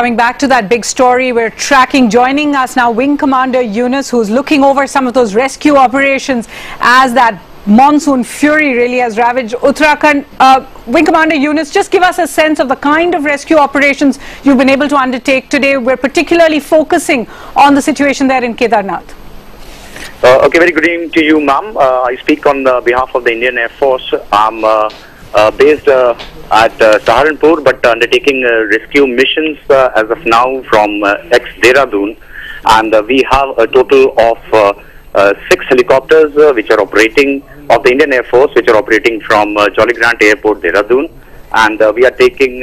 coming back to that big story we're tracking, joining us now Wing Commander Yunus, who's looking over some of those rescue operations as that monsoon fury really has ravaged Uttarakhand. Wing Commander Yunus, just give us a sense of the kind of rescue operations you've been able to undertake today. We're particularly focusing on the situation there in Kedarnath. Okay, very good evening to you, ma'am. I speak on behalf of the Indian Air Force. I'm based at Saharanpur, but undertaking rescue missions as of now from ex-Dehradun. And we have a total of 6 helicopters which are operating, of the Indian Air Force, which are operating from Jolly Grant Airport, Dehradun. And we are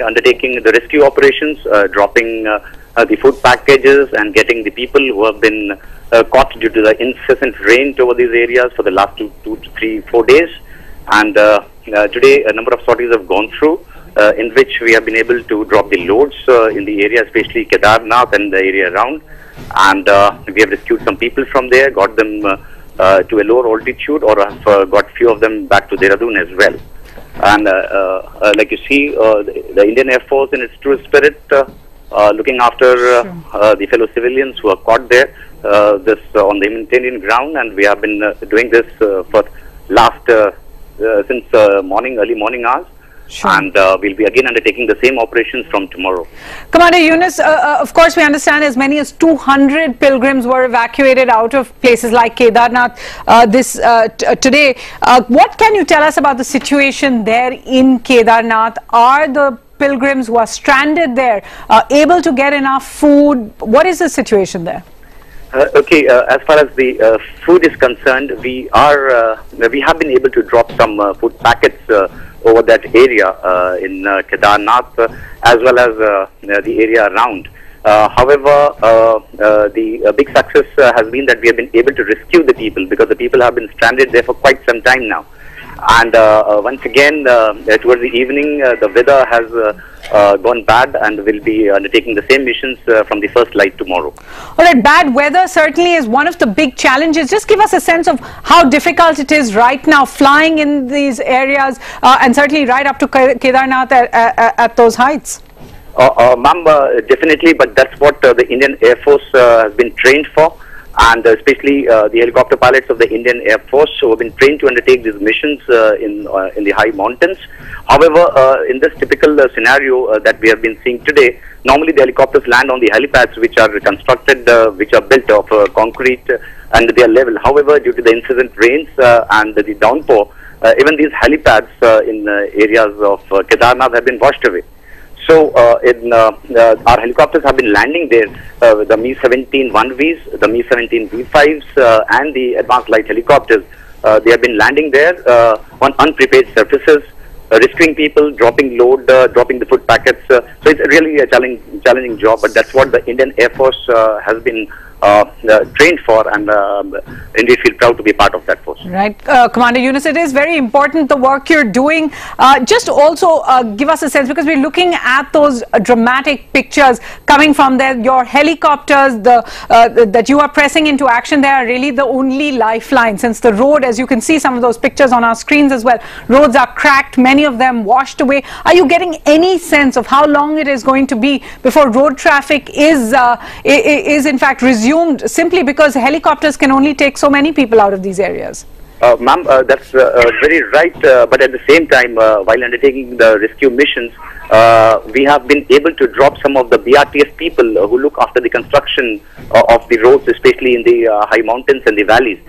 undertaking the rescue operations, dropping the food packages and getting the people who have been caught due to the incessant rain over these areas for the last 2 to 3, 4 days. And today a number of sorties have gone through, in which we have been able to drop the loads in the area, especially Kedarnath and the area around. And we have rescued some people from there, got them to a lower altitude, or have got few of them back to Dehradun as well. And like you see, the Indian Air Force in its true spirit, looking after the fellow civilians who are caught there, this on the humanitarian ground, and we have been doing this for last since early morning hours. Sure. And we'll be again undertaking the same operations from tomorrow. Commander Yunus, of course we understand as many as 200 pilgrims were evacuated out of places like Kedarnath today. What can you tell us about the situation there in Kedarnath? Are the pilgrims who are stranded there able to get enough food? What is the situation there? Okay, as far as the food is concerned, we have been able to drop some food packets over that area in Kedarnath, as well as the area around. However, the big success has been that we have been able to rescue the people, because the people have been stranded there for quite some time now. And once again, towards the evening, the weather has gone bad, and we'll be undertaking the same missions from the first light tomorrow. All right, bad weather certainly is one of the big challenges. Just give us a sense of how difficult it is right now flying in these areas, and certainly right up to Kedarnath at those heights. Ma'am, definitely, but that's what the Indian Air Force has been trained for. And especially the helicopter pilots of the Indian Air Force who have been trained to undertake these missions in the high mountains. However, in this typical scenario that we have been seeing today, normally the helicopters land on the helipads which are constructed, which are built of concrete, and they are level. However, due to the incessant rains and the downpour, even these helipads in areas of Kedarnath have been washed away. So our helicopters have been landing there, the Mi-17 1Vs, the Mi-17 V5s, and the advanced light helicopters. They have been landing there on unprepared surfaces, rescuing people, dropping load, dropping the food packets. So it's really a challenging job, but that's what the Indian Air Force has been trained for, and indeed feel proud to be part of that force. Right. Commander Yunus, it is very important the work you're doing. Just also give us a sense, because we're looking at those dramatic pictures coming from there. Your helicopters that you are pressing into action, they are really the only lifeline, since the road, as you can see some of those pictures on our screens as well, roads are cracked, many of them washed away. Are you getting any sense of how long it is going to be before road traffic is in fact resumed, simply because helicopters can only take so many people out of these areas? Ma'am, that's very right, but at the same time, while undertaking the rescue missions, we have been able to drop some of the BRTS people who look after the construction of the roads, especially in the high mountains and the valleys.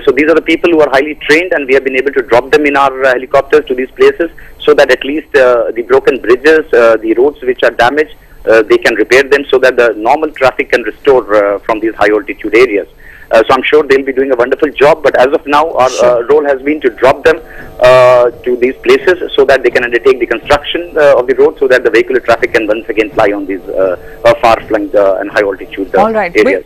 So these are the people who are highly trained, and we have been able to drop them in our helicopters to these places, so that at least the broken bridges, the roads which are damaged, they can repair them, so that the normal traffic can restore from these high altitude areas. So I'm sure they'll be doing a wonderful job, but as of now our role has been to drop them to these places, so that they can undertake the construction of the road, so that the vehicular traffic can once again fly on these far-flung and high altitude areas.